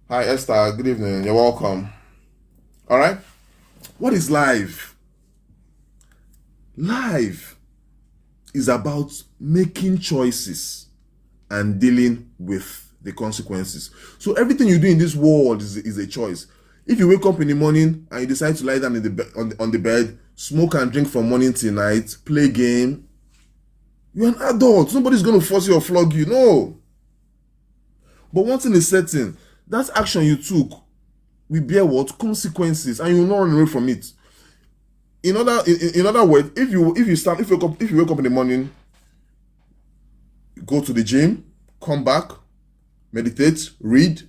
Hi Esther, good evening. You're welcome. Alright? What is life? Life is about making choices and dealing with the consequences. So everything you do in this world is a choice. If you wake up in the morning and you decide to lie down in on the bed, smoke and drink from morning till night, play game, you're an adult. Nobody's going to force you or flog you. No. But one thing is certain, that action you took will bear what? Consequences, and you will not run away from it. In other words, if you wake up in the morning, go to the gym, come back, meditate, read,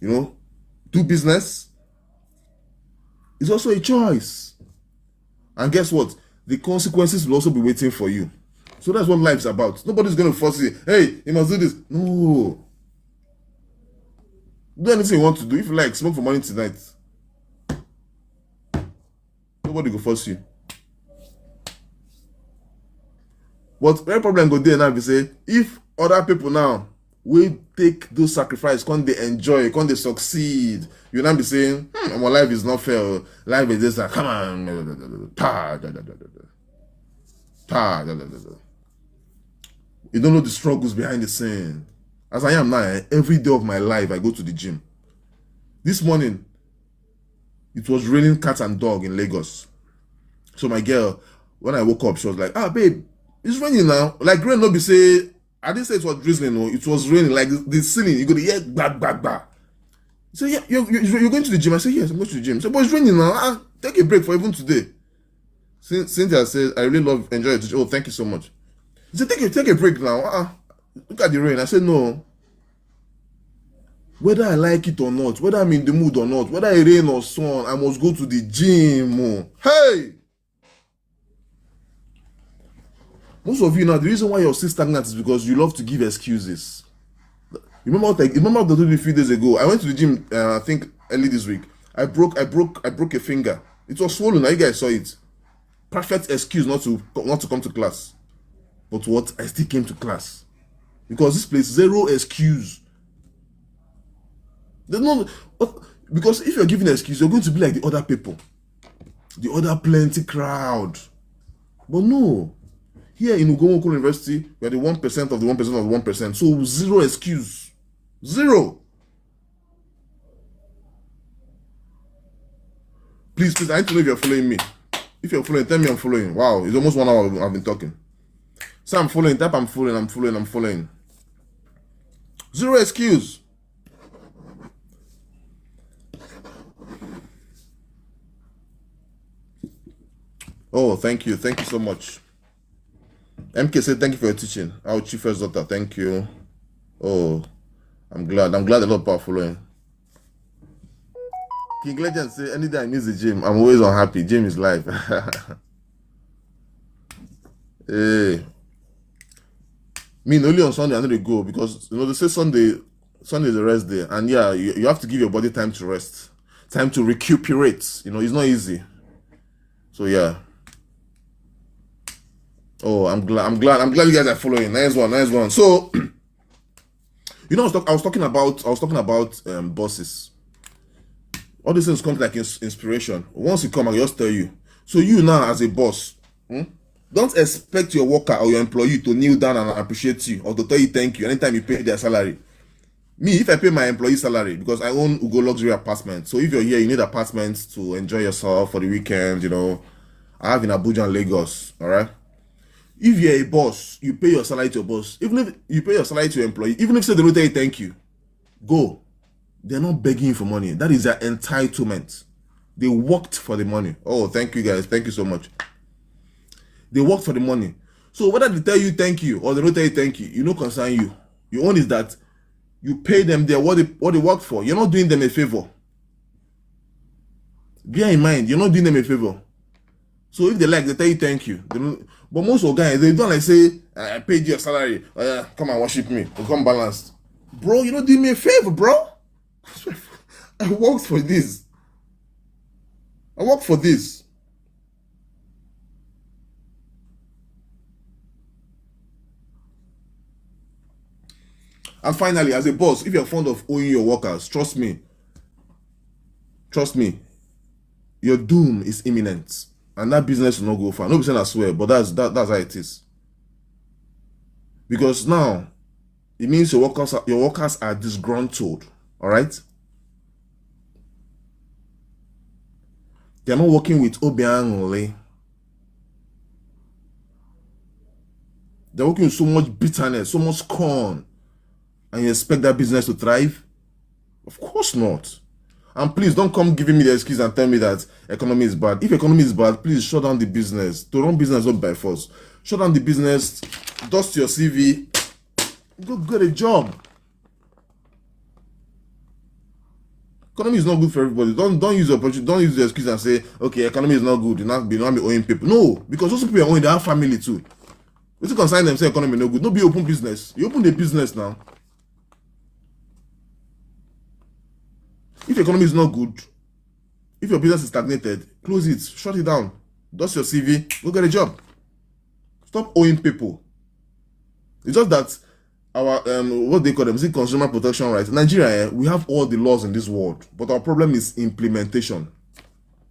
do business, it's also a choice. And guess what? The consequences will also be waiting for you. So that's what life's about. Nobody's going to force you, hey, you must do this. No. Do anything you want to do. If you like, smoke for morning tonight. Nobody will force you. But the problem go there now be say, if other people now will take those sacrifices, can't they enjoy, can't they succeed? You now be saying, my life is not fair. Life is just like, come on. You don't know the struggles behind the scene. As I am now, every day of my life, I go to the gym. This morning, it was raining cat and dog in Lagos. So my girl, when I woke up, she was like, babe, it's raining now. Like rain, no be say, I didn't say it was drizzling, no. It was raining, like the ceiling. You go to hear, bah. So yeah, you're going to the gym? I said, yes, I'm going to the gym. So, but it's raining now. Take a break for even today. Cynthia says, I really enjoy it. Oh, thank you so much. He said, take a break now. Look at the rain. I said, no. Whether I like it or not, whether I'm in the mood or not, whether it rain or sun, I must go to the gym. Hey! Most of you now, the reason why you're still stagnant is because you love to give excuses. Remember what I told you a few days ago? I went to the gym, I think early this week. I broke a finger. It was swollen. Now you guys saw it. Perfect excuse not to come to class. But what? I still came to class. Because this place, zero excuse. There's no, because if you're giving an excuse, you're going to be like the other people. The other plenty crowd. But no. Here in Ugwuokwulu University, we are the 1% of the 1% of the 1%. So zero excuse. Zero. Please, I need to know if you're following me. If you're following, tell me I'm following. Wow, it's almost 1 hour I've been talking. So I'm following, type I'm following. Zero excuse. Oh, thank you so much. MK said, thank you for your teaching. Our chief first daughter, thank you. Oh, I'm glad a lot of people are following. King Legend say, anytime I miss the gym, I'm always unhappy. Gym is life. Hey. Me, only on Sunday I need to go because, they say Sunday is a rest day. And yeah, you have to give your body time to rest. Time to recuperate. It's not easy. So yeah. Oh, I'm glad you guys are following. Nice one. So, I was talking about bosses. All these things come like inspiration. Once you come, I'll just tell you. So you now as a boss, don't expect your worker or your employee to kneel down and appreciate you or to tell you thank you anytime you pay their salary. Me, if I pay my employee salary, because I own Ugo Luxury Apartments, so if you're here, you need apartments to enjoy yourself for the weekend, you know. I have in Abuja and Lagos, all right? If you're a boss, you pay your salary to your boss. Even if you pay your salary to your employee, even if they don't tell you thank you, go. They're not begging you for money. That is their entitlement. They worked for the money. Oh, thank you guys. Thank you so much. They worked for the money. So whether they tell you thank you or they don't tell you thank you, you know concern you. Your own is that you pay them their what they worked for. You're not doing them a favor. Bear in mind, you're not doing them a favor. So if they like, they tell you thank you. But most of guys, they don't like say, I paid you your salary. Oh yeah, come and worship me. We'll come balanced. Bro, you're not doing me a favor, bro. I worked for this. I worked for this. And finally, as a boss, if you're fond of owing your workers, trust me, your doom is imminent. And that business will not go far. Nobody saying I swear, but that's how it is. Because now, it means your workers are disgruntled. Alright? They're not working with Obiang only. They're working with so much bitterness, so much scorn. And you expect that business to thrive? Of course not. And please don't come giving me the excuse and tell me that economy is bad. If economy is bad, please shut down the business. To run business not by force. Shut down the business, dust your CV, go get a job. Economy is not good for everybody. Don't use the opportunity, don't use the excuse and say, okay, economy is not good, you not be owing people. No, because those people are owing, they have family too. When you consign them say economy no good, no be open business. You open the business now. If your economy is not good, if your business is stagnated, close it, shut it down, dust your CV, go get a job. Stop owing people. It's just that our what they call them, is it consumer protection rights? Nigeria, we have all the laws in this world, but our problem is implementation.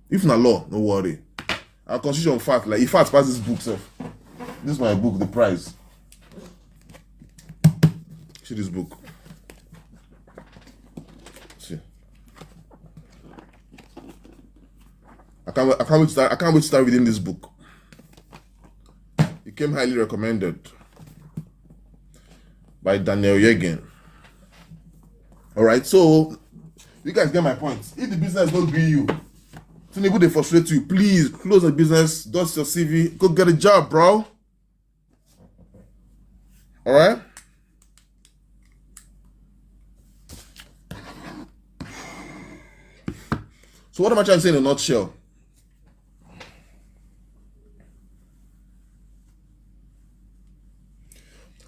If not law, no worry. Our constitution, fact, like if I pass this book, sir. This is my book, The Prize. See this book. See. I can't wait to start reading this book. It came highly recommended by Daniel Yegin. Alright, so you guys get my point. If the business don't be you, Tinubu they frustrate you, please close the business, dust your CV, go get a job, bro. Alright? So what am I trying to say in a nutshell?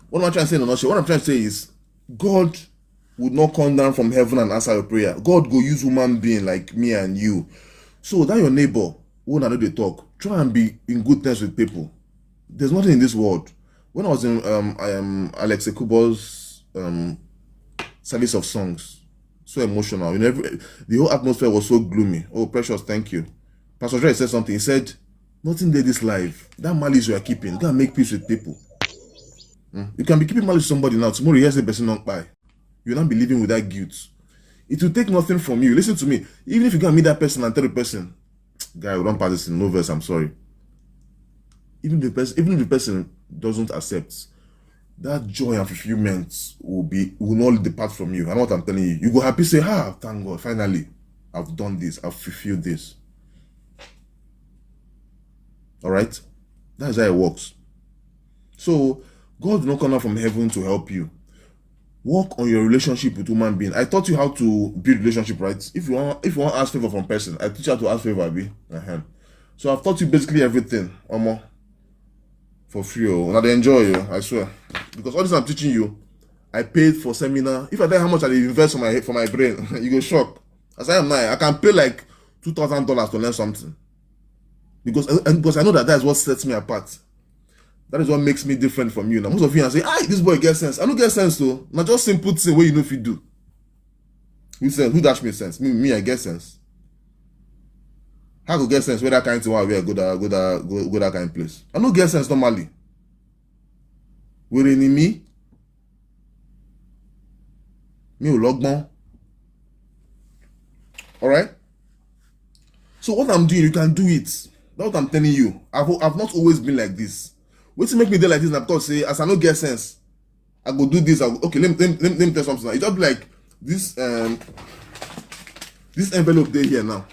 What am I trying to say in a nutshell? What I'm trying to say is, God would not come down from heaven and answer your prayer. God go use human being like me and you. So that your neighbor, who know they talk, try and be in good terms with people. There's nothing in this world. When I was in Alex Ekubo's service of songs, so emotional. You know, the whole atmosphere was so gloomy. Oh, Precious, thank you. Pastor Dre said something. He said, nothing there this life. That malice you are keeping, you gotta make peace with people. You can be keeping malice with somebody now. Tomorrow, here's the person not by. You'll not be living with that guilt. It will take nothing from you. Listen to me. Even if you can meet that person and tell the person, guy, we don't pass this in no verse, I'm sorry. Even if the person doesn't accept, that joy and fulfillment will not depart from you. I know what I'm telling you. You go happy, say, thank God, finally, I've done this, I've fulfilled this. Alright? That's how it works. So, God will not come down from heaven to help you. Work on your relationship with human being. I taught you how to build relationship, right? If you want to ask favor from person, I teach you how to ask favor, Abi. So I've taught you basically everything, Omo, for free. Now they enjoy you, I swear. Because all this I'm teaching you, I paid for seminar. If I tell you how much I invest for my brain, you go shock. As I am now, I can pay like $2,000 to learn something. Because I know that is what sets me apart. That is what makes me different from you. Now, most of you are saying, this boy gets sense. I don't get sense though. Now just simple thing where you know if you do. Who dash me sense? Me, I get sense. How go get sense where that kind of thing want to go that kind of place? I no get sense normally. We're enemy. Me ò lọ́gbọ́n. Alright? So what I'm doing, you can do it. That's what I'm telling you. I've not always been like this. What to make me do like this now? Because say, as I no get sense, I go do this. Okay, let me tell you something now. It just be like this envelope there here now.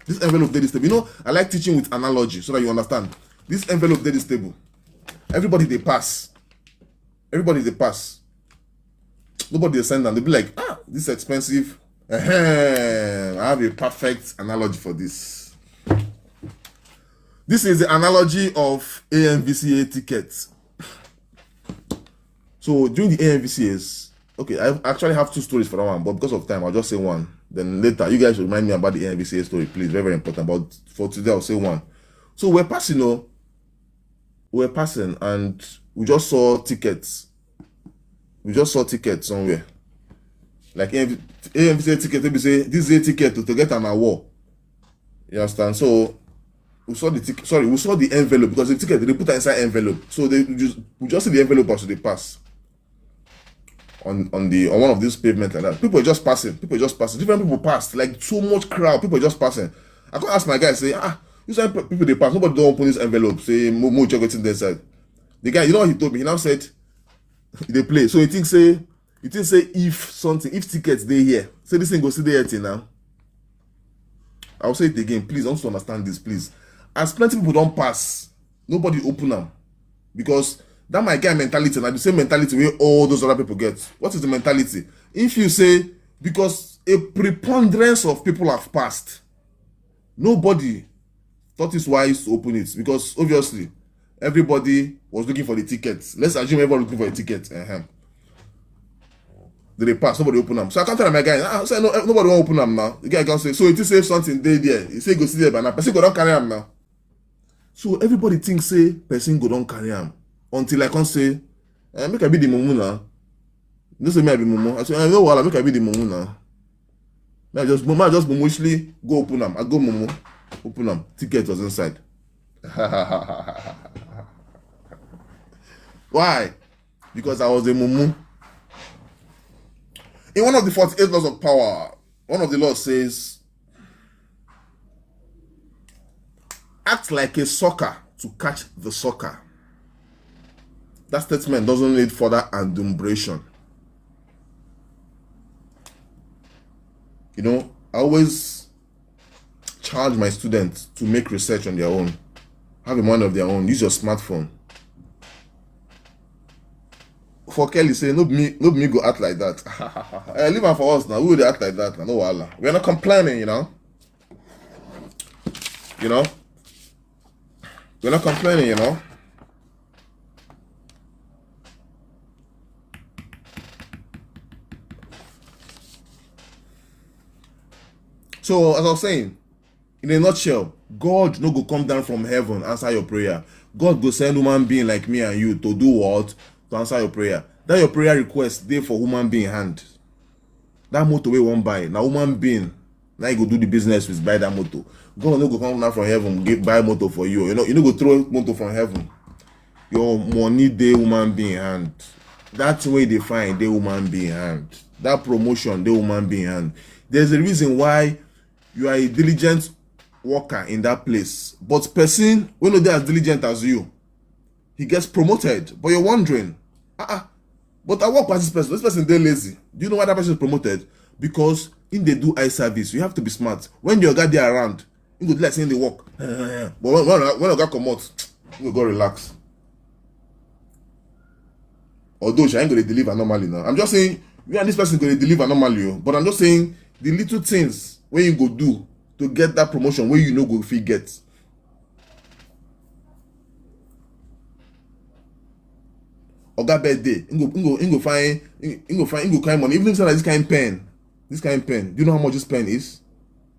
This envelope there this table. You know, I like teaching with analogy so that you understand. This envelope there this table. Everybody they pass. Everybody they pass. Nobody they send them. They be like, this is expensive. I have a perfect analogy for this. This is the analogy of AMVCA tickets. So during the AMVCAs, okay, I actually have 2 stories for that one, but because of time, I'll just say one. Then later, you guys should remind me about the AMVCA story, please. Very, very important. But for today, I'll say one. So we're passing, and we just saw tickets. We just saw tickets somewhere. Like AMVCA ticket, they say this is a ticket to get an award. You understand? So we saw the ticket. Sorry, we saw the envelope because the ticket they put inside envelope. So we just see the envelope as they pass on one of these pavements like that. People are just passing. Different people passed. Like so much crowd. People are just passing. I can ask my guy, say, you said people they pass. Nobody don't open this envelope. Say more check what's inside. The guy, you know what he told me? He now said they play. So he thinks say if tickets they here, say this thing go see there till now. I'll say it again, please. I want to understand this, please. As plenty people don't pass, nobody open them because that my guy mentality and the same mentality where all those other people get. What is the mentality? If you say because a preponderance of people have passed, nobody thought it's wise to open it because obviously everybody was looking for the tickets. Let's assume everybody looking for a ticket. They pass, nobody open them. So I can't tell my guy, say no, nobody want open them now. The guy can say, so it is say something there. He say go see there, but now person go don't carry them now. So everybody thinks say person go don't carry them until I can say, make I be the mumu now. Don't say me I be mumu. I say, no wala, make I be the mumu now. I just mumuishly go open them. I go mumu, open them. Ticket was inside. Why? Because I was a mumu. In one of the 48 laws of power, one of the laws says, act like a sucker to catch the sucker. That statement doesn't need further adumbration. You know, I always charge my students to make research on their own. Have a mind of their own. Use your smartphone. For Kelly say, no me go act like that. Leave her for us now. We will act like that. No wala. We're not complaining, you know. We're not complaining, you know. So as I was saying, in a nutshell, God no go come down from heaven answer your prayer. God go send human being like me and you to do what? To answer your prayer. That your prayer request there for human being hand. That motor we won't buy. Now human being, now you go do the business with buy that motor. God no go come down from heaven, buy motor for you. You know go throw motor from heaven. Your money they human being hand. That's way they find they human being hand. That promotion they human being hand. There's a reason why you are a diligent worker in that place. But person when not they as diligent as you, he gets promoted. But you're wondering, but I work with this person. This person they're lazy. Do you know why that person is promoted? Because in they do eye service, you have to be smart. When your guy there around, you go like saying they work. But when a guy come out, you go relax. Although she ain't gonna deliver normally now. I'm just saying you and this person gonna deliver normally, but I'm just saying the little things when you go do to get that promotion where you know go fit get. Oga birthday, go find money. Even if it's like this kind of pen. Do you know how much this pen is?